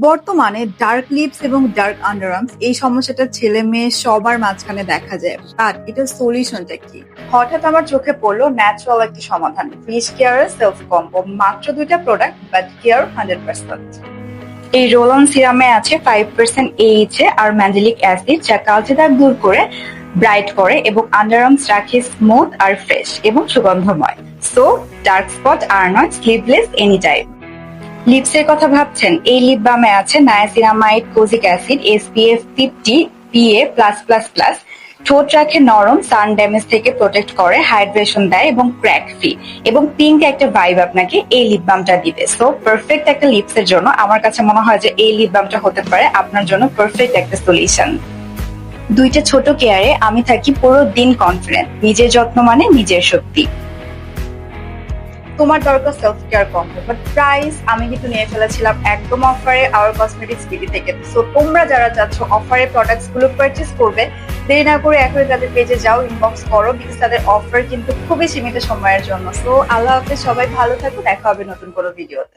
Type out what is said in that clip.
বর্তমানে dark lips এবং dark underarms এই সমস্যাটা ছেলে মেয়ে সবার মাঝখানে দেখা যায়, বাট এটার সলিউশনটা কি? হঠাৎ আমার চোখে পড়লো ন্যাচারাল একটি সমাধান, ফিশ কেয়ার সেলফ কম্বো। মাত্র 2টা প্রোডাক্ট, বাট কেয়ার 100%। এই রোল অন সিরামে আছে 5% এইচএ আর ম্যান্ডেলিক অ্যাসিড, যা কালচে দাগ দূর করে ব্রাইট করে এবং আন্ডারআর্মস রাখে স্মুথ আর ফ্রেশ এবং সুগন্ধময়। So dark spot are not sleepless any time. লিপসের কথা ভাবছেন? এই লিপ বামে আছে niacinamide, kojic acid, SPF 50 PA+++। ঠোঁট রাখে নরম, সান ড্যামেজ থেকে প্রোটেক্ট করে, হাইড্রেশন দেয় এবং ক্র্যাক ফ্রি, এবং পিঙ্ক একটা ভাইব আপনাকে এই লিপ বামটা দিবে। সো পারফেক্ট একটা লিপসের জন্য আমার কাছে মনে হয় যে এই লিপ বামটা হতে পারে আপনার জন্য পারফেক্ট একটা সলিউশন। 2টা ছোট কেয়ারে আমি থাকি পুরো দিন কনফিডেন্ট। নিজের যত্ন মানে নিজের শক্তি। তোমার দরকার self care combo, but price আমি কিন্তু নিয়ে ফেলেছিলাম একদম অফারে আওয়ার কসমেটিক্স বিডি থেকে। সো তোমরা যারা চাচ্ছ অফারে প্রোডাক্টস গুলো পারচেজ করবে, দেরি না করে এখনই তাদের পেজে যাও, ইনবক্স করো, বিকজ তাদের অফার কিন্তু খুবই সীমিত সময়ের জন্য। সো আল্লাহ হাফেজ, সবাই ভালো থাকো, দেখা হবে নতুন কোনো ভিডিওতে।